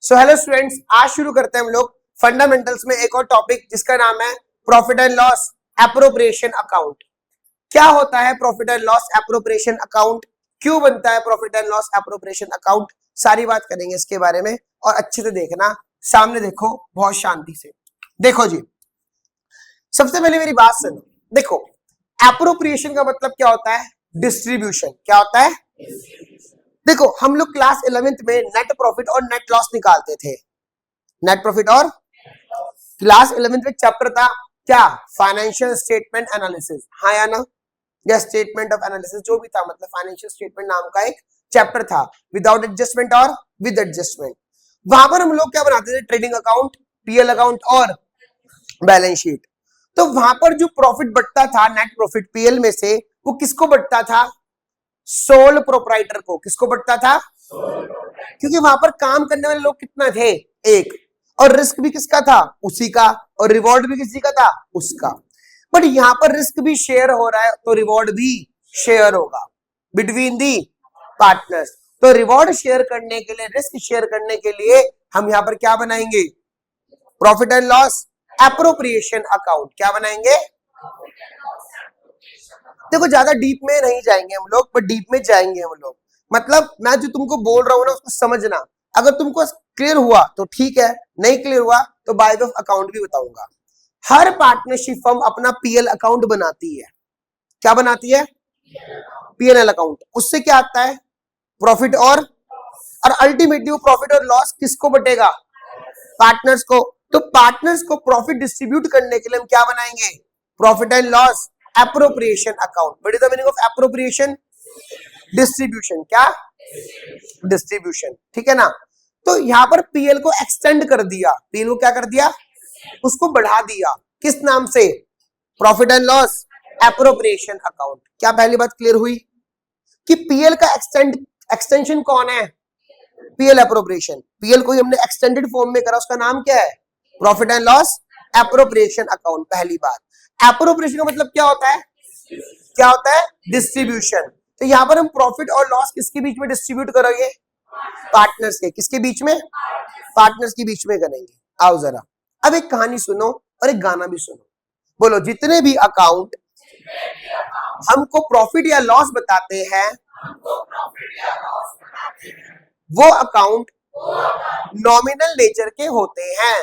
So hello students, आज शुरू करते हैं हम लोग फंडामेंटल्स में एक और टॉपिक जिसका नाम है profit and loss appropriation account. क्या होता है profit and loss appropriation account, क्यों बनता है profit and loss appropriation account, सारी बात करेंगे इसके बारे में। और अच्छे से देखना, सामने देखो, बहुत शांति से देखो जी। सबसे पहले मेरी बात सुनो, देखो एप्रोप्रिएशन का मतलब क्या होता है? डिस्ट्रीब्यूशन। क्या होता है? देखो हम लोग क्लास 11th में नेट प्रॉफिट और नेट लॉस निकालते थे। नेट प्रॉफिट और क्लास 11th में चैप्टर था क्या? Financial statement analysis. हाँ या ना? या स्टेटमेंट ऑफ एनालिसिस, जो भी था, मतलब फाइनेंशियल स्टेटमेंट नाम का एक चैप्टर था, विदाउट एडजस्टमेंट और विद एडजस्टमेंट। वहां पर हम लोग क्या बनाते थे? ट्रेडिंग अकाउंट, पीएल अकाउंट और बैलेंस शीट। तो वहां पर जो प्रॉफिट बढ़ता था नेट प्रॉफिट पीएल में से, वो किसको बढ़ता था? सोल प्रोप्राइटर को। किसको बढ़ता था? क्योंकि वहां पर काम करने वाले लोग कितना थे? एक। और रिस्क भी किसका था? उसी का। और रिवॉर्ड भी किसी का था? उसका। बट यहां पर रिस्क भी शेयर हो रहा है तो रिवॉर्ड भी शेयर होगा बिटवीन दी पार्टनर्स। तो रिवॉर्ड शेयर करने के लिए, रिस्क शेयर करने के लिए हम यहां पर क्या बनाएंगे? Profit and loss appropriation account. क्या बनाएंगे? देखो ज्यादा डीप में नहीं जाएंगे हम लोग, पर डीप में जाएंगे हम लोग। मतलब मैं जो तुमको बोल रहा हूं ना, उसको समझना। अगर तुमको क्लियर हुआ तो ठीक है, नहीं क्लियर हुआ तो बाय वे ऑफ अकाउंट भी बताऊंगा। हर पार्टनरशिप फर्म अपना पीएल अकाउंट बनाती है। क्या बनाती है? PNL account. उससे क्या आता है? प्रॉफिट और अल्टीमेटली वो प्रॉफिट और लॉस किसको बटेगा? पार्टनर्स को। तो पार्टनर्स को प्रॉफिट डिस्ट्रीब्यूट करने के लिए हम क्या बनाएंगे? Profit and loss appropriation account. What is the meaning of appropriation? Distribution. क्या? डिस्ट्रीब्यूशन। ठीक है ना? तो यहां पर पीएल को एक्सटेंड कर दिया। पीएल को क्या कर दिया? उसको बढ़ा दिया। किस नाम से? Profit and loss appropriation account. क्या पहली बात क्लियर हुई कि पीएल का एक्सटेंशन कौन है? PL appropriation. पीएल को हमने एक्सटेंडेड फॉर्म में करा, उसका नाम क्या है? Profit and loss appropriation account. पहली बात, एप्रोप्रिएशन का मतलब क्या होता है? क्या होता है? डिस्ट्रीब्यूशन। तो यहां पर हम प्रॉफिट और लॉस किसके बीच में डिस्ट्रीब्यूट करेंगे? पार्टनर्स के। किसके बीच में? पार्टनर्स के बीच में करेंगे। आओ जरा अब एक कहानी सुनो और एक गाना भी सुनो। बोलो, जितने भी अकाउंट हमको प्रॉफिट या लॉस बताते हैं, वो अकाउंट नॉमिनल नेचर के होते हैं।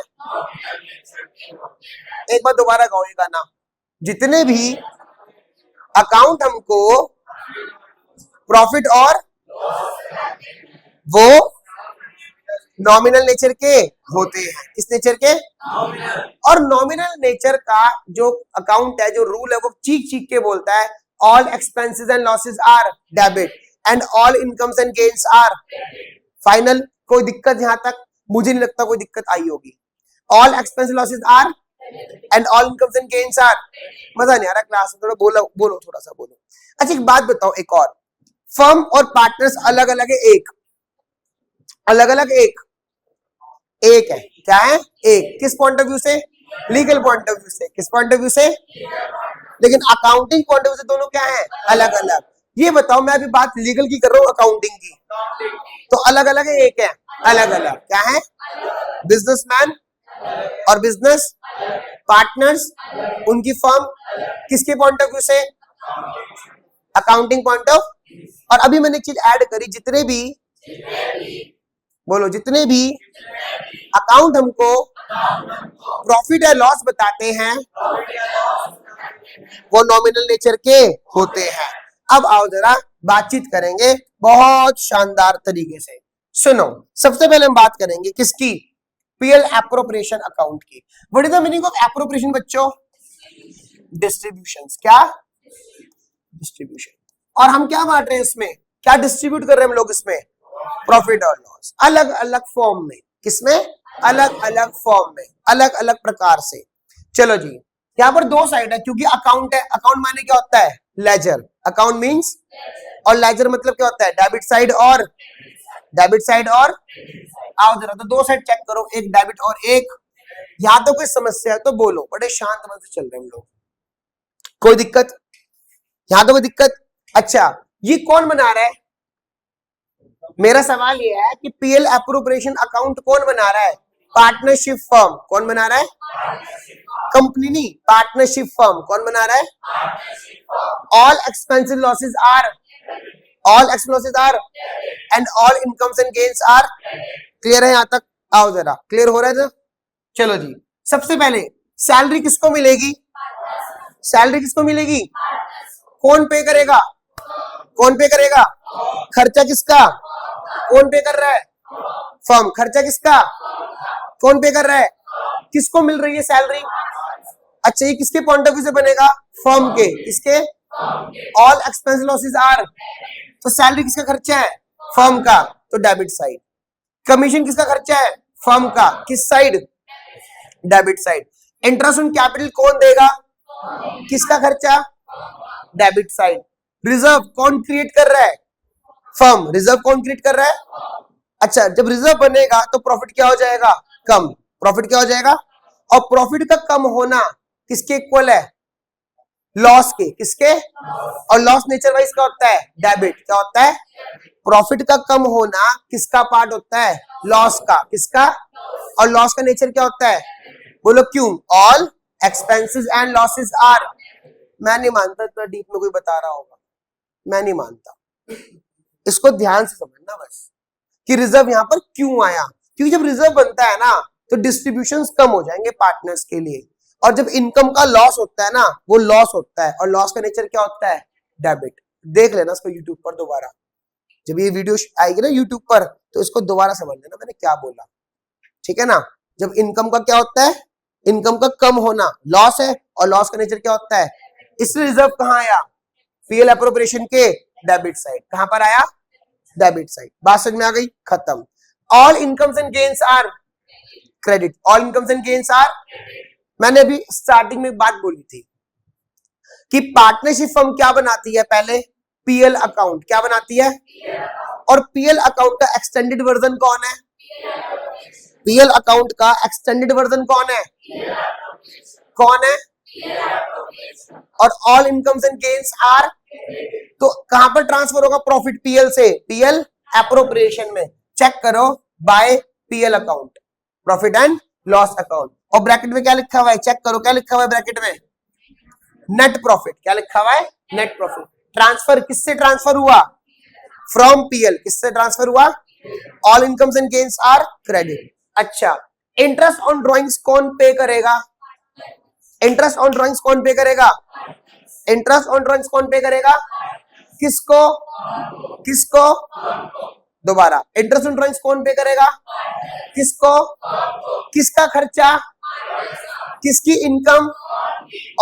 एक बार दोबारा गाओ ये गाना। जितने भी अकाउंट हमको प्रॉफिट और वो नॉमिनल नेचर के होते हैं। किस नेचर के? और नॉमिनल नेचर का जो अकाउंट है, जो रूल है, वो चीख चीख के बोलता है, all expenses and losses are debit and all incomes and gains are final. कोई दिक्कत यहां तक? मुझे नहीं लगता कोई दिक्कत आई होगी। All expenses losses are and all incomes and gains are. मजा नहीं आ रहा क्लास में? थोड़ा बोलो बोलो, थोड़ा सा बोलो। अच्छा एक बात बताओ, एक और, फर्म और पार्टनर्स अलग अलग है, एक अलग अलग, एक है। क्या है? एक। किस पॉइंट ऑफ व्यू से? लीगल पॉइंट ऑफ व्यू से। किस पॉइंट ऑफ व्यू से? लेकिन अकाउंटिंग पॉइंट ऑफ व्यू से दोनों क्या है? अलग अलग। ये बताओ, मैं अभी बात लीगल की कर रहा हूँ, अकाउंटिंग की, तो अलग अलग है, एक है अलग अलग। क्या है? बिजनेसमैन और बिजनेस, पार्टनर्स उनकी फर्म, किसके पॉइंट ऑफ व्यू से? Accounting point of. और अभी मैंने एक चीज ऐड करी, जितने भी, बोलो, जितने भी अकाउंट हमको प्रॉफिट या लॉस बताते हैं, वो नॉमिनल नेचर के होते हैं। अब आओ जरा बातचीत करेंगे बहुत शानदार तरीके से। सुनो, सबसे पहले हम बात करेंगे किसकी? पीएल एप्रोप्रिएशन अकाउंट की। What is the meaning of appropriation बच्चों? डिस्ट्रीब्यूशंस। क्या? डिस्ट्रीब्यूशन। और हम क्या बांट रहे हैं इसमें? क्या डिस्ट्रीब्यूट कर रहे हैं हम लोग इसमें? प्रॉफिट और लॉस अलग अलग फॉर्म में। किसमें? अलग अलग फॉर्म में, अलग अलग प्रकार से। चलो जी, यहाँ पर दो साइड है, क्योंकि अकाउंट है। अकाउंट माने क्या होता है? लेजर। अकाउंट मींस, और लेजर मतलब क्या होता है? डेबिट साइड और डेबिट साइड। और आओ जरा तो दो साइड चेक करो, एक डेबिट और एक। यहाँ तो कोई समस्या है तो बोलो, बड़े शांत मन से चल रहे हैं हम लोग। कोई दिक्कत? यहाँ तो कोई दिक्कत? अच्छा, ये कौन बना रहा है? मेरा सवाल ये है कि पीएल एप्रोप्रिएशन अकाउंट कौन बना रहा है? Partnership firm. कौन बना रहा है? कंपनी नहीं, पार्टनरशिप फर्म। कौन बना रहा है? All expensive losses are and all incomes and gains are. Clear है? यहां तक आओ जरा, क्लियर हो रहा है? चलो जी, सबसे पहले सैलरी किसको मिलेगी? सैलरी किसको मिलेगी? कौन पे करेगा? कौन पे करेगा? खर्चा किसका? कौन पे कर रहा है? फर्म। खर्चा किसका? कौन पे कर रहा है? किसको मिल रही है सैलरी? अच्छा, ये किसके पॉइंट ऑफ व्यू से बनेगा? फर्म के। किसके? All expense losses are. तो सैलरी किसका खर्चा है? फर्म का, तो डेबिट साइड। कमीशन किसका खर्चा है? फर्म का। किस side? Debit side. Interest on capital कौन देगा? किसका खर्चा? Debit side. रिजर्व कौन क्रिएट कर रहा है? फर्म। रिजर्व कौन क्रिएट कर रहा है? अच्छा, जब रिजर्व बनेगा तो प्रॉफिट क्या हो जाएगा? कम। प्रॉफिट क्या हो जाएगा? और प्रॉफिट का कम होना किसके इक्वल है? लॉस के। किसके? और लॉस नेचर वाइज क्या होता है? डेबिट। क्या होता है? प्रॉफिट का कम होना किसका पार्ट होता है? लॉस का। किसका? और लॉस का नेचर क्या होता है? बोलो क्यों? All expenses and losses are. मैं नहीं मानता इतना डीप में कोई बता रहा होगा, मैं नहीं मानता। इसको ध्यान से समझना बस कि रिजर्व यहां पर क्यों आया। क्योंकि जब रिजर्व बनता है ना तो डिस्ट्रीब्यूशंस कम हो जाएंगे पार्टनर्स के लिए, और जब इनकम का लॉस होता है ना, वो लॉस होता है, और लॉस का नेचर क्या होता है? डेबिट। देख लेना इसको यूट्यूब पर दोबारा, जब ये वीडियो आएगी ना यूट्यूब पर तो इसको दोबारा समझ लेना मैंने क्या बोला, ठीक है ना। जब इनकम का क्या होता है? इनकम का कम होना लॉस है, और लॉस का नेचर क्या होता है? इसलिए रिजर्व कहां आया? पीएल एप्रोप्रिएशन के डेबिट साइड। कहां पर आया? Debit side. बात समझ में आ गई? खत्म। All incomes and gains are credit. All incomes and gains are. मैंने अभी स्टार्टिंग में बात बोली थी कि पार्टनरशिप फर्म क्या बनाती है? पहले पीएल अकाउंट क्या बनाती है? और पीएल अकाउंट का एक्सटेंडेड वर्जन कौन है? पीएल अकाउंट का एक्सटेंडेड वर्जन कौन है? कौन है? और all incomes and gains are. तो कहां पर ट्रांसफर होगा प्रॉफिट? पीएल से पीएल एप्रोप्रिएशन में। चेक करो, by PL account, profit and loss account. और ब्रैकेट में क्या लिखा हुआ है? चेक करो क्या लिखा हुआ है ब्रैकेट में? Net profit. क्या लिखा हुआ है? Net profit. ट्रांसफर किससे ट्रांसफर हुआ? From PL. किससे ट्रांसफर हुआ? All incomes and gains are credit. अच्छा, इंटरेस्ट ऑन ड्रॉइंग्स कौन पे करेगा? इंटरेस्ट ऑन ड्रॉइंग्स कौन पे करेगा? इंटरेस्ट ऑन ड्रॉइंग्स कौन पे करेगा? किसको? किसको? दोबारा, इंटरेस्ट ऑन ड्रॉइंग्स कौन पे करेगा? किसको? किसका खर्चा? किसकी income?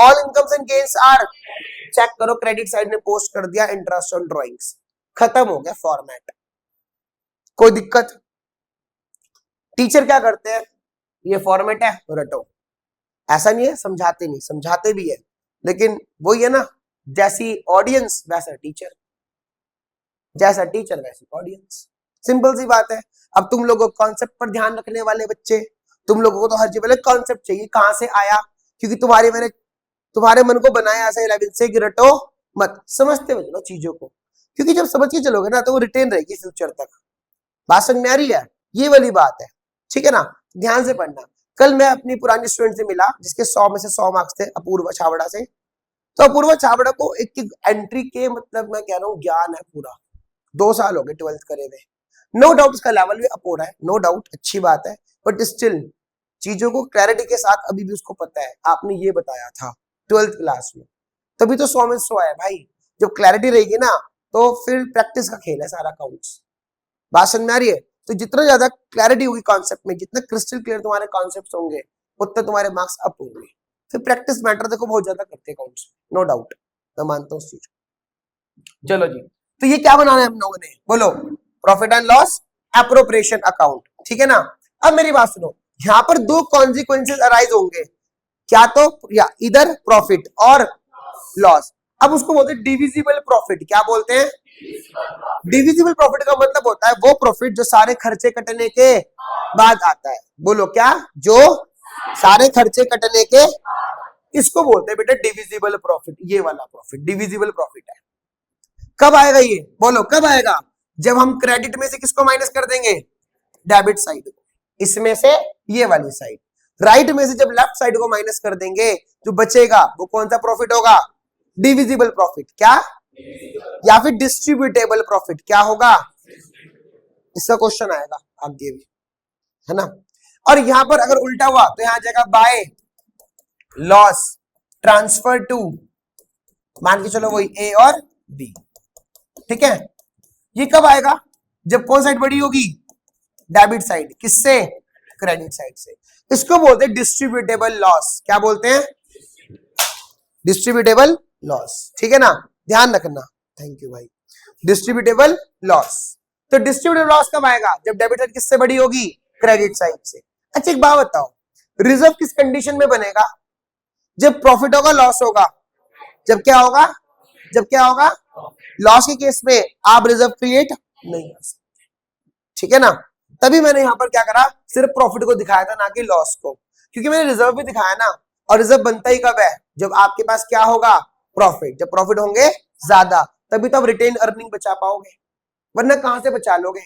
All incomes and gains are. Check करो, क्रेडिट साइड ने पोस्ट कर दिया इंटरेस्ट ऑन ड्रॉइंग्स। खत्म हो गया फॉर्मेट। कोई दिक्कत? टीचर क्या करते हैं? ये फॉर्मेट है रटो। ऐसा नहीं है समझाते नहीं, समझाते भी है, लेकिन वही है ना, जैसी ऑडियंस वैसा टीचर, जैसा टीचर वैसी ऑडियंस। सिंपल सी बात है। अब तुम लोगों को कॉन्सेप्ट पर ध्यान रखने वाले बच्चे, तुम लोगों को तो हर जगह कॉन्सेप्ट चाहिए, कहां से आया, क्योंकि तुम्हारे मन को बनाया ऐसा 11th से कि रटो मत, समझते हुए चलो चीजों को, क्योंकि जब समझ के चलोगे ना तो वो रिटेन रहेगी फ्यूचर तक। बात समझ में आ रही है? ये वाली बात है, ठीक है ना। ध्यान से पढ़ना। कल मैं अपनी पुरानी स्टूडेंट से मिला जिसके 100 में से 100 मार्क्स थे, अपूर्वा छाबड़ा से। तो अपूर्वा छाबड़ा को एक एंट्री के मतलब मैं कह रहा हूँ ज्ञान है पूरा। 2 साल हो गए 12th करे हुए। नो डाउट उसका लेवल भी अप हो रहा है, नो डाउट, अच्छी बात है, बट स्टिल चीजों को क्लैरिटी के साथ अभी भी उसको पता है। आपने ये बताया था 12th क्लास में, तभी तो 100 में 100 आया भाई। जब क्लैरिटी रहेगी ना तो फिर प्रैक्टिस का खेल है सारा काउंट्स। बात समझ में आ रही है? तो जितना ज्यादा क्लैरिटी होगी कॉन्सेप्ट में, जितना क्रिस्टल क्लियर तुम्हारे कॉन्सेप्ट्स होंगे, उतना तुम्हारे मार्क्स अप होंगे। फिर प्रैक्टिस मैटर देखो बहुत ज्यादा करते हैं काउंट्स, नो डाउट, मैं मानता हूँ उस चीज को। चलो जी, तो ये क्या बनाना है हम लोगों ने? बोलो, profit and loss appropriation account, ठीक है ना। अब मेरी बात सुनो, यहाँ पर 2 कॉन्सिक्वेंसेस अराइज होंगे, क्या तो या इधर प्रॉफिट और लॉस। अब उसको बोलते हैं डिविजिबल प्रॉफिट। क्या बोलते हैं? डिविजिबल प्रॉफिट का मतलब होता है वो प्रॉफिट जो सारे खर्चे कटने के बाद आता है। बोलो क्या? जो सारे खर्चे कटने के, इसको बोलते हैं बेटा डिविजिबल प्रॉफिट। ये वाला प्रॉफिट डिविजिबल प्रॉफिट है। कब आएगा ये? बोलो कब आएगा? जब हम क्रेडिट में से किसको माइनस कर देंगे, डेबिट साइड को, इसमें से ये वाली साइड, राइट में से जब लेफ्ट साइड को माइनस कर देंगे जो बचेगा वो कौन सा प्रॉफिट होगा, डिविजिबल प्रॉफिट, क्या, या फिर डिस्ट्रीब्यूटेबल प्रॉफिट, क्या होगा, इसका क्वेश्चन आएगा आगे भी, है ना। और यहां पर अगर उल्टा हुआ तो यहां जाएगा बाय लॉस ट्रांसफर टू, मान के चलो वही ए और बी, ठीक है। ये कब आएगा, जब कौन साइड बड़ी होगी, डेबिट साइड, किससे, क्रेडिट साइड से। इसको बोलते हैं डिस्ट्रीब्यूटेबल लॉस, क्या बोलते हैं, डिस्ट्रीब्यूटेबल लॉस, ठीक है ना, ध्यान रखना, थैंक यू भाई। डिस्ट्रीब्यूटेबल लॉस, तो डिस्ट्रीब्यूटेबल लॉस कब आएगा, जब डेबिट साइड किससे बड़ी होगी, क्रेडिट साइड से। अच्छा एक बात बताओ, रिजर्व किस कंडीशन में बनेगा, जब प्रॉफिट होगा लॉस होगा, जब क्या होगा, जब क्या होगा, लॉस के केस में आप रिजर्व क्रिएट नहीं कर सकते, ठीक है ना। तभी मैंने यहां पर क्या करा, सिर्फ प्रॉफिट को दिखाया था, ना कि लॉस को, क्योंकि मैंने रिजर्व भी दिखाया ना, और रिजर्व बनता ही कब है, जब आपके पास क्या होगा, प्रॉफिट, जब प्रॉफिट होंगे ज्यादा, तभी तो आप रिटेन अर्निंग बचा पाओगे, वरना कहां से बचा लोगे।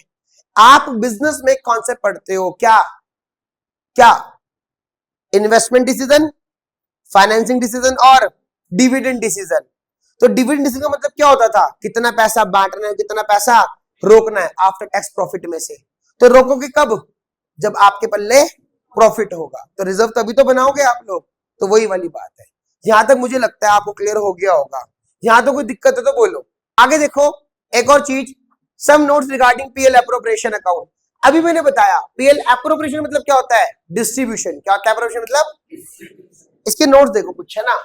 आप बिजनेस में कॉन्सेप्ट पढ़ते हो, क्या क्या, इन्वेस्टमेंट डिसीजन, फाइनेंसिंग डिसीजन और डिविडेंड डिसीजन। तो डिविडेंड डिसीजन का मतलब क्या होता था, कितना पैसा बांटना है, कितना पैसा रोकना है आफ्टर टैक्स प्रॉफिट में से। तो रोकोगे कब, जब आपके पल्ले प्रॉफिट होगा, तो रिजर्व तभी तो बनाओगे आप लोग। तो वही वाली बात है, यहां तक मुझे लगता है आपको क्लियर हो गया होगा। यहां तो कोई दिक्कत है तो बोलो। आगे देखो एक और चीज, some notes regarding PL appropriation account. अभी मैंने बताया पीएल एप्रोप्रिएशन मतलब क्या होता है, डिस्ट्रीब्यूशन। क्या होता है एप्रोप्रिएशन मतलब, इसके नोट्स देखो कुछ है ना।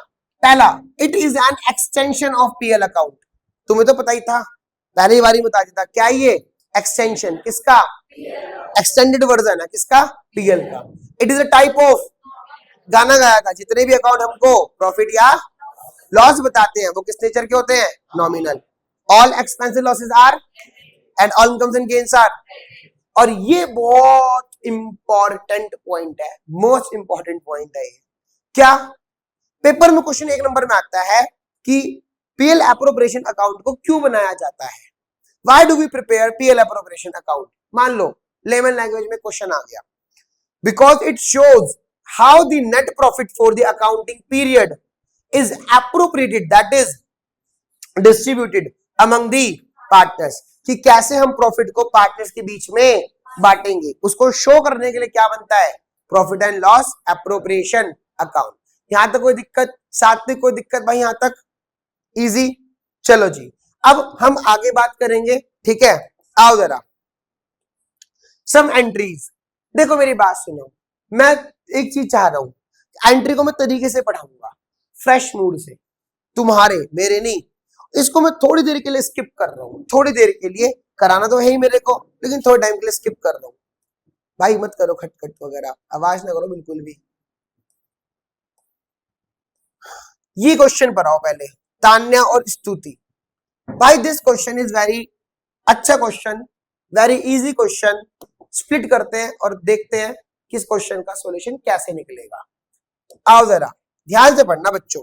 पहला, it is an extension of PL account, तुम्हें तो पता ही था, पहली बार ही बता देता, क्या ये एक्सटेंशन, किसका, एक्सटेंडेड वर्जन है, किसका, पीएल का। It is a type of, गाना गाया था, जितने भी अकाउंट हमको प्रॉफिट या लॉस बताते हैं वो किस नेचर के होते हैं, nominal. All expensive losses are and all incomes and gains are. और ये बहुत इंपॉर्टेंट पॉइंट है, मोस्ट इंपॉर्टेंट पॉइंट है ये। क्या, पेपर में क्वेश्चन एक नंबर में आता है कि पीएल एप्रोप्रिएशन अकाउंट को क्यों बनाया जाता है, why do we prepare PL appropriation account. मान लो लेमन लैंग्वेज में क्वेश्चन आ गया, because it shows how the net profit for the accounting period is appropriated, that is distributed among the partners, कि कैसे हम प्रॉफिट को पार्टनर्स के बीच में बांटेंगे, उसको शो करने के लिए क्या बनता है, profit and loss appropriation account. यहां तक कोई दिक्कत, साथ में कोई दिक्कत भाई, यहां तक इजी। चलो जी अब हम आगे बात करेंगे, ठीक है। आओ जरा, सम एंट्रीज। देखो मेरी बात सुनो, मैं एक चीज चाह रहा हूं, एंट्री को मैं तरीके से पढ़ाऊंगा, फ्रेश मूड से, तुम्हारे मेरे नहीं। इसको मैं थोड़ी देर के लिए स्किप कर रहा हूं, थोड़ी देर के लिए, कराना तो है ही मेरे को, लेकिन थोड़े टाइम के लिए स्किप कर रहा हूं। भाई मत करो खटखट वगैरह, आवाज ना करो बिल्कुल भी। ये क्वेश्चन पढ़ाओ पहले, तान्या और स्तुति। भाई दिस क्वेश्चन इज वेरी अच्छा question, very easy question. Split करते हैं और देखते हैं किस क्वेश्चन का सॉल्यूशन कैसे निकलेगा। आओ जरा ध्यान से पढ़ना बच्चों।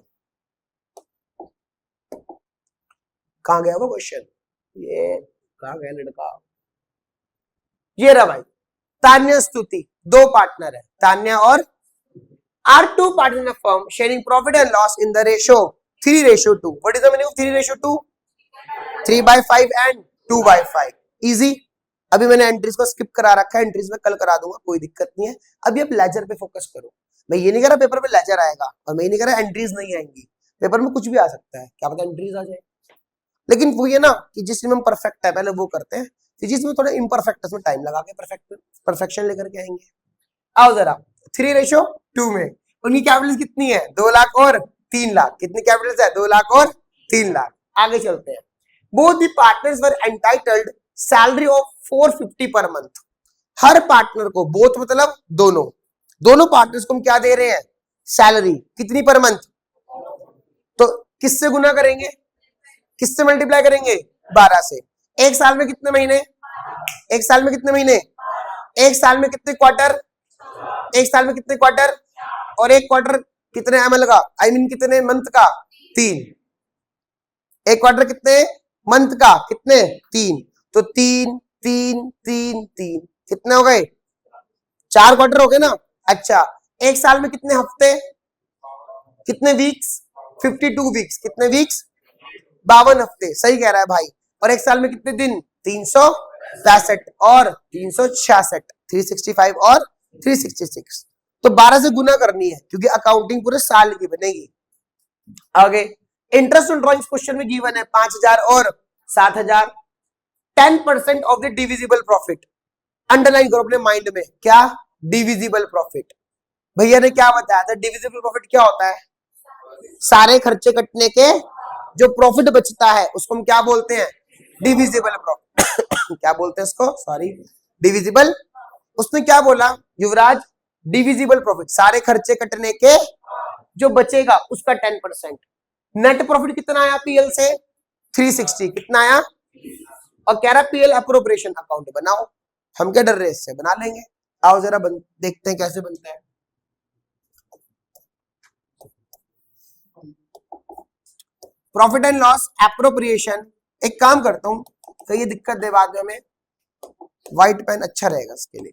कहां गया वो क्वेश्चन, ये कहां गया लड़का, ये रहा भाई। तान्या स्तुति दो पार्टनर है, तान्या और, are two partners in a firm sharing profit and loss in the ratio 3:2. What is the meaning of 3:2? 3/5 and 2/5. Easy. अभी मैंने एंट्रीज को स्किप करा रखा है, एंट्रीज में कल करा दूंगा, कोई दिक्कत नहीं है। अभी आप लेजर पे फोकस करो। मैं ये नहीं कह रहा पेपर पे लेजर आएगा, और मैं ये नहीं कह रहा एंट्रीज नहीं आएंगी, पेपर में कुछ भी आ सकता है, क्या पता एंट्रीज आ जाए। लेकिन वो ये ना कि जिसमें हम परफेक्ट है पहले वो करते हैं, फिर जिसमें थोड़ा इम्परफेक्ट उसमें टाइम लगा के परफेक्शन लेकर के आएंगे। आओ जरा 3:2 में उनकी कैपिटल कितनी है, 2 लाख और 3 लाख। कितनी कैपिटल है, 2 लाख और 3 लाख। आगे चलते हैं। Both the partners were entitled salary of 450 per month. Her partner को, बोथ मतलब दोनों, दोनों पार्टनर्स को हम क्या दे रहे हैं, सैलरी कितनी पर मंथ। तो किससे गुना करेंगे, किससे मल्टीप्लाई करेंगे, 12 से। एक साल में कितने महीने, एक साल में कितने महीने, एक साल में कितने क्वार्टर, एक साल में कितने क्वार्टर, और एक क्वार्टर कितने एमएल का, आई मीन कितने मंथ का, 3। एक क्वार्टर कितने मंथ का, कितने, 3। तो 3 3 3 3 कितने हो गए? 4 क्वार्टर हो गए ना। अच्छा, एक साल में कितने हफ्ते, कितने वीक्स? 52 वीक्स। कितने वीक्स? 52 हफ्ते। सही कह रहा है भाई। और एक साल में कितने दिन? 365 और 366, 365 और 366। तो 12 से गुना करनी है क्योंकि अकाउंटिंग पूरे साल की बनेगी। आगे इंटरेस्ट ऑन ड्रॉइंग्स क्वेश्चन में गिवन है 5000 और 7000। 10% of the divisible profit. Underline करो अपने माइंड में, क्या? Divisible profit. भैया ने क्या बताया था? डिविजिबल प्रॉफिट क्या होता है? सारे खर्चे कटने के जो प्रॉफिट बचता है उसको हम क्या बोलते हैं? Divisible profit. क्या बोलते हैं इसको? Sorry, divisible. उसने क्या बोला युवराज? डिविजिबल प्रॉफिट, सारे खर्चे कटने के जो बचेगा उसका 10%। नेट प्रॉफिट कितना आया पीएल से? 360। कितना आया? और कह रहा पीएल अप्रोप्रिएशन अकाउंट बनाओ। हम क्या डर रहे, इससे बना लेंगे। आओ जरा देखते हैं कैसे बनता है। Profit and loss appropriation. एक काम करता हूं, कहीं ये दिक्कत दे बाद में हमें, व्हाइट पेन अच्छा रहेगा इसके लिए।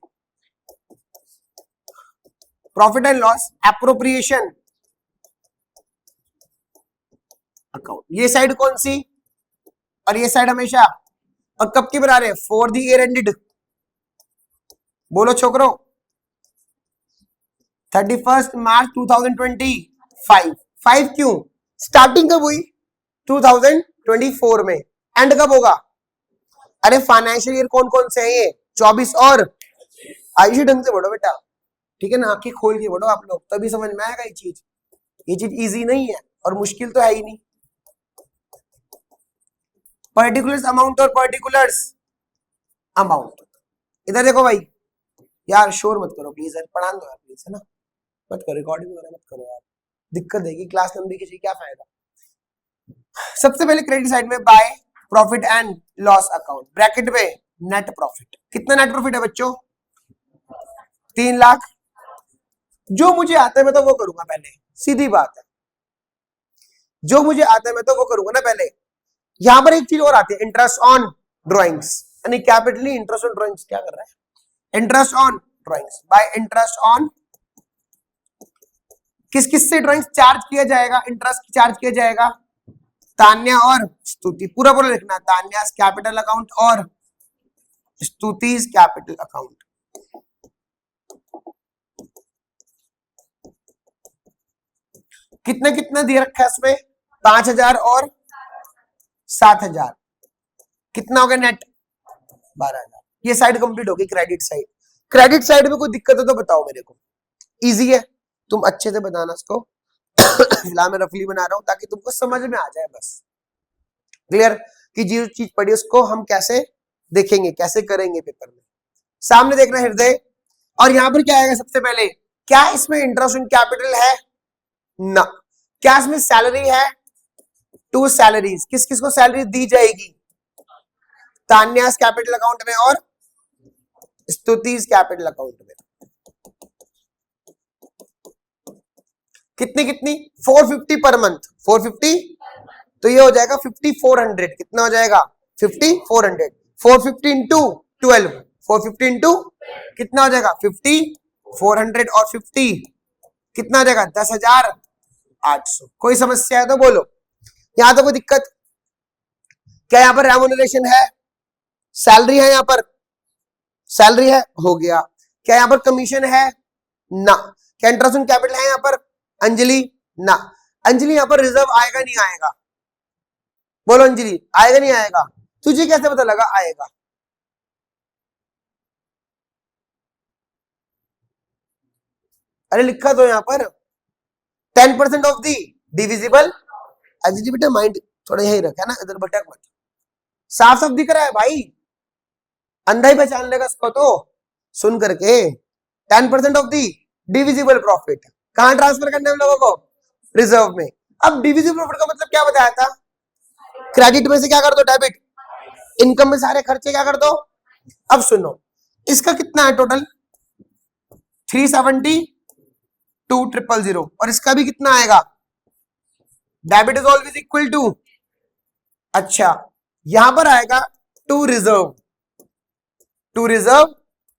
Profit and loss appropriation account. ये साइड कौन सी और ये साइड हमेशा, और कब की बना रहे हैं? For the year ended. बोलो छोकरो, 31 मार्च 2025। 5 क्यों? स्टार्टिंग कब हुई? 2024 में। एंड कब होगा? अरे फाइनेंशियल ईयर कौन कौन से हैं ये? 24 और आयुषी। ढंग से बढ़ो बेटा, ठीक है ना? आंखें खोल के बढ़ो आप लोग, तभी समझ में आएगा ये चीज। ये चीज इजी नहीं है और मुश्किल तो है ही नहीं। पर्टिकुलर्स अमाउंट और पर्टिकुलर्स अमाउंट। इधर देखो भाई, यार शोर मत करो प्लीज, यार पढ़ा दो यार प्लीज, है ना? मत करो, रिकॉर्डिंग वगैरह मत करो यार, दिक्कत देगी। क्लास लंबी की क्या फायदा। सबसे पहले क्रेडिट साइड में by profit and loss account, bracket में नेट प्रॉफिट। कितना नेट प्रॉफिट है बच्चों? 3 लाख। जो मुझे आता है मैं तो वो करूंगा पहले, सीधी बात है। जो मुझे आता है मैं तो वो करूंगा ना पहले। यहां पर एक चीज और आती है, इंटरेस्ट ऑन ड्रॉइंग्स, यानी कैपिटली इंटरेस्ट ऑन ड्रॉइंग्स। क्या कर रहा है? Interest on drawings. Bye interest on, किस किस से ड्रॉइंग्स चार्ज किया जाएगा? इंटरेस्ट चार्ज किया जाएगा तान्या और स्तुति। पूरा पूरा लिखना, तान्यास कैपिटल अकाउंट और स्तुति's कैपिटल अकाउंट। कितने कितने दिए रखा है इसमें? 5000 और 7000। कितना हो गया नेट? 12000। ये साइड कंप्लीट होगी, क्रेडिट साइड। क्रेडिट साइड में कोई दिक्कत है तो बताओ मेरे को, इजी है, तुम अच्छे से बताना इसको। फिलहाल मैं रफली बना रहा हूं ताकि तुमको समझ में आ जाए बस। क्लियर? कि जो चीज पढ़ी उसको हम कैसे देखेंगे, कैसे करेंगे पेपर में। सामने देखना हृदय, और यहां पर क्या आएगा सबसे पहले? क्या इसमें इंटरेस्ट ऑन कैपिटल है? ना। क्या इसमें सैलरी है? 2 सैलरीज। किस किस को सैलरी दी जाएगी? तान्यास कैपिटल अकाउंट में और स्तुति's कैपिटल अकाउंट में। कितनी कितनी? 450 पर मंथ। 450 तो ये हो जाएगा 5400। कितना हो जाएगा? 5400। 450 इंटू 12, 450 इंटू कितना हो जाएगा? 5400 और 50 कितना हो जाएगा? 10,800। कोई समस्या है तो बोलो। यहां तो कोई दिक्कत? क्या यहां पर रेम्युनरेशन है? सैलरी है? यहां पर सैलरी है, हो गया। क्या यहां पर कमीशन है? ना। क्या इंटरेस्ट ऑन कैपिटल है यहां पर? अंजलि? ना। अंजलि यहां पर रिजर्व आएगा नहीं आएगा? बोलो अंजलि, आएगा नहीं आएगा? तुझे कैसे पता लगा आएगा? अरे लिखा तो यहां पर 10% ऑफ दी डिविजिबल। अंजलि बेटा माइंड थोड़ा यही रखा ना, इधर भटक मत। साफ साफ दिख रहा है भाई, अंधा ही पहचान लेगा इसको तो सुन करके। 10% ऑफ दी डिविजिबल प्रॉफिट कहां ट्रांसफर करने हम लोगों को? रिजर्व में। अब डिविजिबल प्रॉफिट का मतलब क्या बताया था? क्रेडिट में से क्या कर दो? डेबिट। इनकम में सारे खर्चे क्या कर दो? अब सुनो, इसका कितना है टोटल? 370 2000। और इसका भी कितना आएगा? Debit is always equal to, अच्छा यहां पर आएगा to reserve. To reserve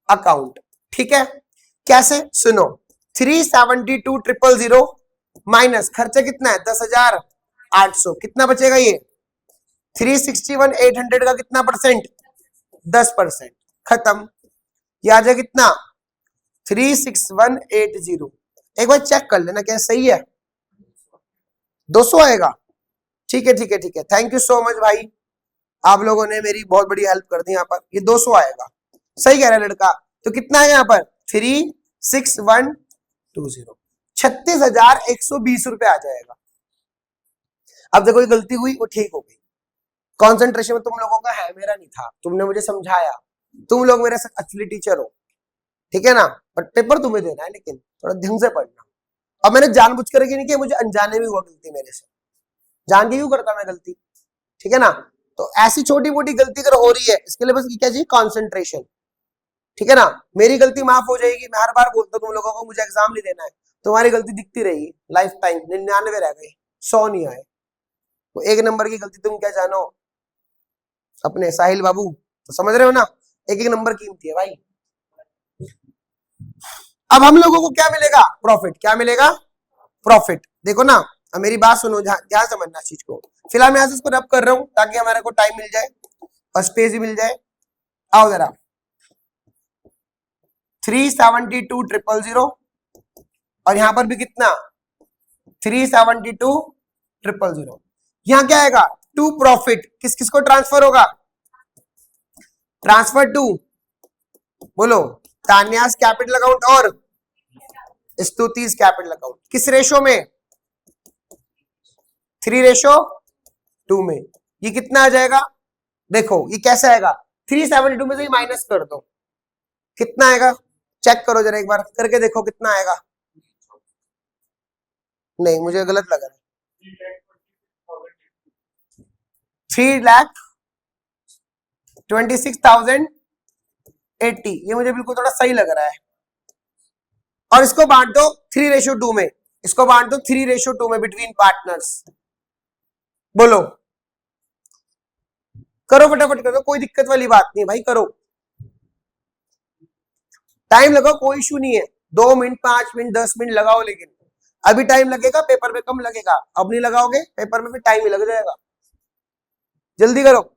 account. ठीक है, कैसे सुनो, 372,000 माइनस खर्चा कितना है 10,800, कितना बचेगा ये 361,800 का कितना परसेंट 10%, खत्म। ये आ जाए कितना 36180। एक बार चेक कर लेना क्या सही है, 200 आएगा। ठीक है ठीक है ठीक है, थैंक यू सो मच भाई, आप लोगों ने मेरी बहुत बड़ी हेल्प कर दी। यहाँ पर ये 200 आएगा, सही कह रहा है लड़का। तो कितना है यहाँ पर 36120, 36,120 रुपए आ जाएगा। अब देखो ये गलती हुई वो ठीक हो गई, कॉन्सेंट्रेशन में तुम लोगों का है, मेरा नहीं था, तुमने मुझे समझाया, तुम लोग मेरे साथ एक्चुअली टीचर हो, ठीक है ना, बट पेपर तुम्हें देना है, लेकिन थोड़ा ढंग से पढ़ना। अब मैंने जानबूझ कर नहीं किया, मुझे अनजाने में हुआ गलती मेरे से, जान के क्यों करता मैं गलती, ठीक है ना। तो ऐसी छोटी मोटी गलती अगर हो रही है, इसके लिए बस क्या चाहिए कॉन्सेंट्रेशन, ठीक है ना। मेरी गलती माफ हो जाएगी, मैं हर बार बोलता हूं तुम लोगों को मुझे एग्जाम नहीं देना है, तुम्हारी गलती दिखती रहेगी लाइफ टाइम, 99 रह गए, 100 नहीं आए। तो एक नंबर की गलती तुम क्या जानो अपने साहिल बाबू, तो समझ रहे हो ना, एक एक नंबर कीमती है भाई। अब हम लोगों को क्या मिलेगा प्रॉफिट, क्या मिलेगा प्रॉफिट। देखो ना, अब मेरी बात सुनो, ध्यान समझना चीज को। फिलहाल मैं इसको रब कर रहा हूं ताकि हमारे को टाइम मिल जाए और स्पेस भी मिल जाए। आओ जरा, 372,000 और यहां पर भी कितना 372,000। यहां क्या आएगा टू प्रॉफिट, किस किस को ट्रांसफर होगा, ट्रांसफर टू, बोलो, तान्यास कैपिटल अकाउंट और स्तुतिस कैपिटल अकाउंट। किस रेशो में 3:2 में। ये कितना आ जाएगा, देखो ये कैसा आएगा, 372 में से माइनस कर दो, कितना आएगा चेक करो जरा, एक बार करके देखो कितना आएगा। नहीं मुझे गलत लग रहा है, 3,26,080, ये मुझे बिल्कुल थोड़ा सही लग रहा है। और इसको बांट दो 3:2 में, इसको बांट दो 3:2 में बिटवीन पार्टनर्स। बोलो, करो फटाफट करो, कोई दिक्कत वाली बात नहीं भाई, करो, टाइम लगाओ, कोई इशू नहीं है, 2 मिनट 5 मिनट 10 मिनट लगाओ, लेकिन अभी टाइम लगेगा, पेपर में कम लगेगा, अब नहीं लगाओगे पेपर में फिर टाइम ही लग जाएगा, जल्दी करो।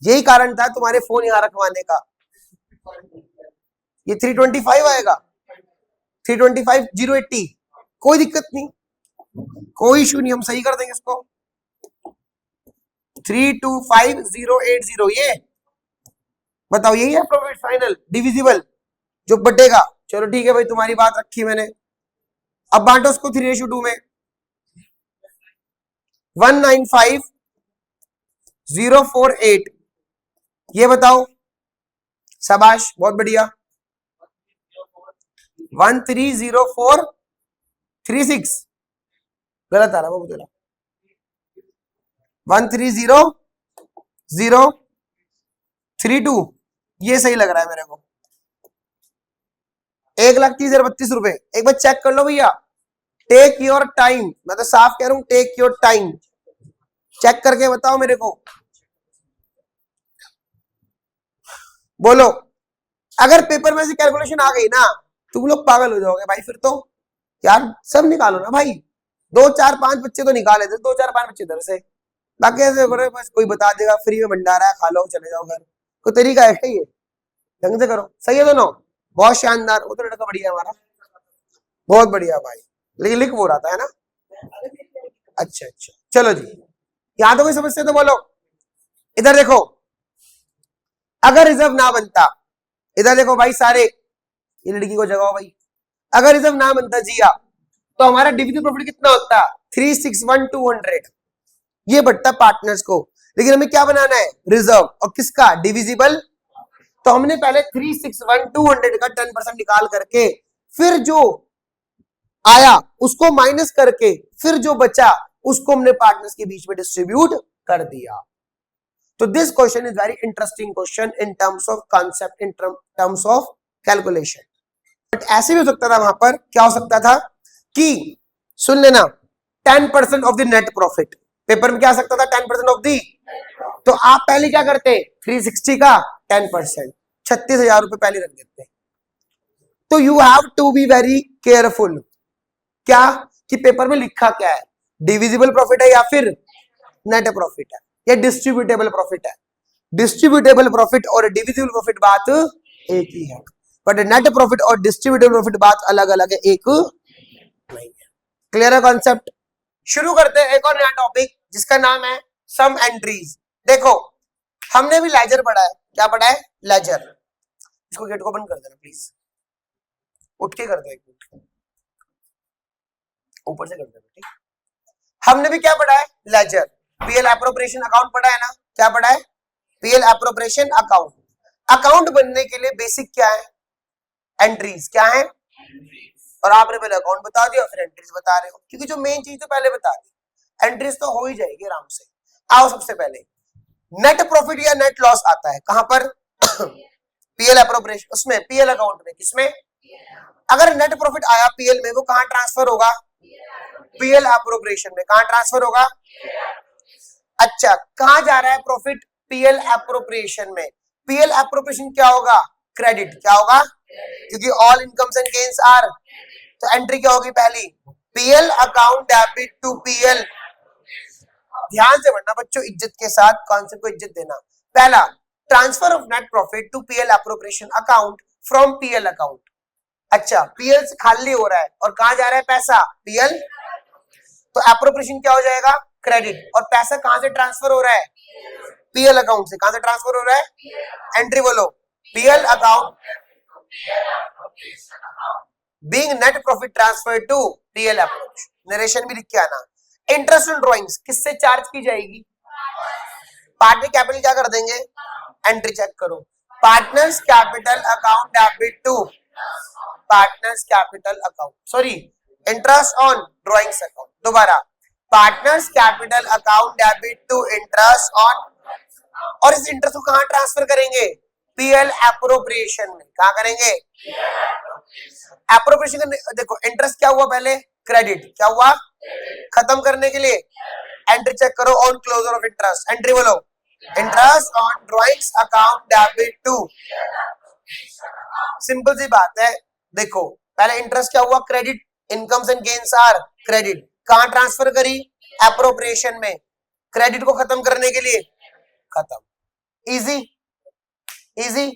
यही कारण था तुम्हारे फोन यहां रखवाने का। ये 325 आएगा, 325,080, कोई दिक्कत नहीं, कोई इशू नहीं, हम सही कर देंगे इसको। 325,080, ये बताओ यही है प्रॉफिट फाइनल डिविजिबल जो बटेगा। चलो ठीक है भाई, तुम्हारी बात रखी मैंने। अब बांटो उसको 3:2 में, 195,048, ये बताओ, शाबाश बहुत बढ़िया, 130436, गलत आ रहा वो तेरा, 130032, ये सही लग रहा है मेरे को, 1,30,032 रुपए। एक बार चेक कर लो भैया, टेक योर टाइम, मैं तो साफ कह रहा हूं टेक योर टाइम, चेक करके बताओ मेरे को। बोलो, अगर पेपर में से कैलकुलेशन आ गई ना तुम लोग पागल हो जाओगे भाई, फिर तो यार सब निकालो ना भाई, 2 4 5 बच्चे तो निकाले थे, 2 4 5 बच्चे इधर से, बाकी ऐसे बस कोई बता देगा फ्री में भंडारा है, खा लो चले जाओ घर, कोई तरीका है ये, ढंग से करो, सही है दोनों, बहुत शानदार। वो तो लड़का बढ़िया हमारा, बहुत बढ़िया भाई, लेकिन लिख वो रहा था है ना, अच्छा अच्छा, चलो जी, यहां तो कोई समस्या तो बोलो। इधर देखो, अगर रिजर्व ना बनता, इधर देखो भाई सारे, ये लड़की को जगाओ भाई, अगर रिजर्व ना बनता जिया तो हमारा डिविजिबल प्रॉफिट कितना होता 361,200, ये बढ़ता पार्टनर्स को, लेकिन हमें क्या बनाना है रिजर्व, और किसका डिविजिबल। तो हमने पहले 361,200 का 10% निकाल करके फिर जो आया उसको माइनस करके फिर जो बचा उसको हमने पार्टनर्स के बीच में डिस्ट्रीब्यूट कर दिया। तो this question is very interesting question in terms of concept, in terms of calculation. But ऐसे भी हो सकता था, वहां पर क्या हो सकता था कि सुन लेना 10% of the net profit, paper में क्या आ सकता था 10% ऑफ दी, तो आप पहले क्या करते 360 का 10%, 36,000 रुपए पहले रख देते। तो you have to be very careful, क्या कि पेपर में लिखा क्या है, डिविजिबल प्रॉफिट है या फिर नेट प्रॉफिट है या डिस्ट्रीब्यूटेबल प्रॉफिट है। डिस्ट्रीब्यूटेबल प्रॉफिट और डिविजिबल प्रॉफिट बात एक ही है, बट नेट प्रॉफिट और डिस्ट्रीब्यूटेबल प्रॉफिट बात अलग अलग है, एक नहीं है। क्लियर है कॉन्सेप्ट? शुरू करते हैं एक और नया टॉपिक जिसका नाम है सम एंट्रीज। देखो हमने भी लेजर पढ़ा है, क्या पढ़ा है, लेजर। इसको गेट को बंद कर देना प्लीज, उठ के कर दो एक मिनट, ऊपर से कर देना ठीक। हमने भी क्या पढ़ा है, लेजर, पीएल एप्रोप्रिएशन अकाउंट पढ़ा है ना, क्या पढ़ा है, पीएल एप्रोप्रिएशन अकाउंट। अकाउंट बनने के लिए बेसिक क्या है, एंट्रीज क्या है, और आपने पहले अकाउंट बता दिया फिर एंट्रीज बता रहे हो, क्योंकि जो मेन चीज तो पहले बता दी, एंट्रीज तो हो ही जाएगी आराम से। आओ सबसे पहले नेट प्रॉफिट या नेट लॉस आता है कहां पर पीएल एप्रोप्रिएशन, उसमें पीएल अकाउंट में, किसमें, अगर नेट प्रॉफिट आया पीएल में वो कहां ट्रांसफर होगा, पीएल एप्रोप्रिएशन में। कहां ट्रांसफर होगा, अच्छा कहां जा रहा है प्रॉफिट, पीएल एप्रोप्रिएशन में। पीएल एप्रोप्रिएशन क्या होगा, क्रेडिट, क्या होगा, क्योंकि all incomes and gains are, तो एंट्री क्या होगी पहली, PL account debit to PL. ध्यान से पढ़ना बच्चों, इज्जत के साथ, कॉन्सेप्ट को इज्जत देना। पहला, transfer of net profit to PL appropriation account from PL account. अच्छा पीएल से खाली हो रहा है और कहां जा रहा है पैसा, पीएल, तो एप्रोप्रिएशन क्या हो जाएगा, क्रेडिट, और पैसा कहां से ट्रांसफर हो रहा है, पीएल अकाउंट से। कहां से ट्रांसफर हो रहा है, एंट्री बोलो, PL account being net profit transfer to PL appropriation. Narration भी लिख के आना। इंटरेस्ट ऑन ड्राइंग्स किससे चार्ज की जाएगी, पार्टनर कैपिटल क्या कर देंगे, एंट्री चेक करो, partners capital account debit to partners capital account, sorry interest on drawings account, दोबारा partners capital account debit to interest on, और इस इंटरेस्ट को कहां ट्रांसफर करेंगे, पीएल एप्रोप्रिएशन में। कहां करेंगे, एप्रोप्रिएशन। देखो इंटरेस्ट क्या हुआ पहले, क्रेडिट, क्या हुआ, खत्म करने के लिए एंट्री चेक करो on closure of interest, entry बोलो, interest on drawings account debit to. Simple सी बात है, देखो पहले इंटरेस्ट क्या हुआ, credit, incomes and gains are credit, कहां ट्रांसफर करी, एप्रोप्रिएशन में, क्रेडिट को खत्म करने के लिए, खत्म, इजी इजी।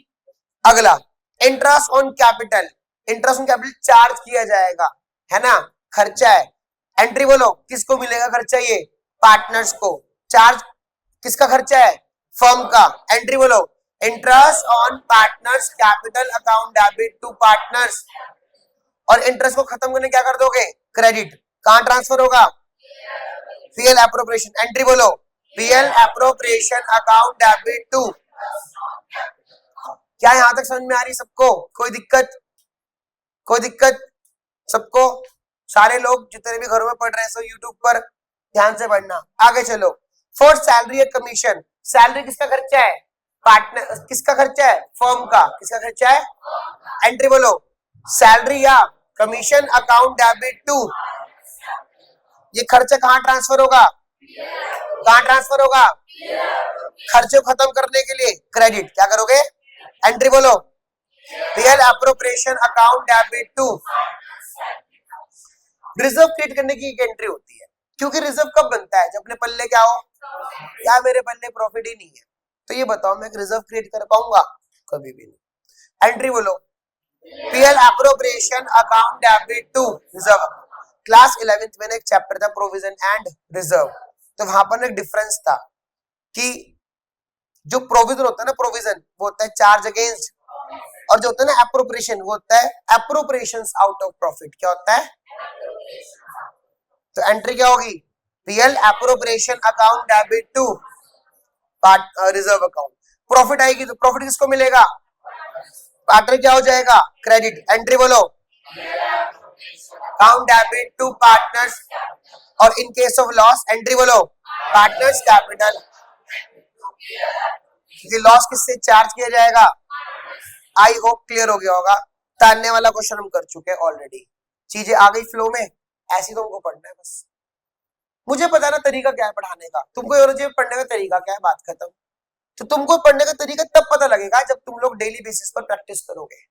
अगला interest on capital, interest on capital charge किया जाएगा, है ना, खर्चा है, एंट्री बोलो, किसको मिलेगा खर्चा, ये पार्टनर्स को, चार्ज किसका खर्चा है, फर्म का, एंट्री बोलो, interest on partners capital account debit to partners, और इंटरेस्ट को खत्म करने क्या कर दोगे, क्रेडिट, कहां ट्रांसफर होगा, पीएल एप्रोप्रिएशन, एंट्री बोलो, PL appropriation account debit to. क्या यहां तक समझ में आ रही सबको, कोई दिक्कत, कोई दिक्कत सबको, सारे लोग जितने भी घरों में पढ़ रहे हैं सो यूट्यूब पर ध्यान से पढ़ना। आगे चलो, फॉर सैलरी या कमीशन, सैलरी किसका खर्चा है, पार्टनर, किसका खर्चा है, फर्म का, किसका खर्चा है, एंट्री बोलो, सैलरी या कमीशन अकाउंट डेबिट टू, ये खर्चा कहां ट्रांसफर होगा, कहां ट्रांसफर होगा, खर्चे को खत्म करने के लिए, क्रेडिट, क्या करोगे, एंट्री बोलो, PL appropriation account debit to. Reserve create करने की एक एंट्री होती है, क्योंकि रिजर्व कब बनता है, जब अपने पल्ले क्या हो, या मेरे पल्ले प्रॉफिट ही नहीं है, तो ये बताओ मैं रिजर्व क्रिएट कर पाऊंगा, कभी भी नहीं। एंट्री बोलो, PL appropriation account debit to reserve. Class 11th में एक चैप्टर था प्रोविजन एंड रिजर्व, तो वहां पर एक डिफरेंस था कि जो प्रोविजन होता है ना, प्रोविजन वो होता है चार्ज अगेंस्ट, और जो होता है ना एप्रोप्रिएशन, वो होता है एप्रोप्रिएशंस आउट ऑफ प्रॉफिट। क्या होता है, तो एंट्री क्या होगी, PL appropriation account debit to reserve account. Profit आएगी तो प्रॉफिट किसको मिलेगा, पार्टनर, क्या हो जाएगा, क्रेडिट, एंट्री बोलो, अकाउंट डेबिट टू पार्टनर्स, और in case of loss entry बोलो, पार्टनर्स कैपिटल, क्योंकि लॉस किससे चार्ज किया जाएगा। आई होप क्लियर हो गया होगा। तानने वाला क्वेश्चन हम कर चुके हैं ऑलरेडी, चीजें आ गई फ्लो में, ऐसी तो हमको पढ़ना है बस। मुझे पता ना तरीका क्या है पढ़ाने का, तुमको यूरोलॉजी में पढ़ने का तरीका क्या है, बात खत्म। तो तुमको पढ़ने का तरीका तब पता लगेगा जब तुम लोग डेली बेसिस पर प्रैक्टिस करोगे।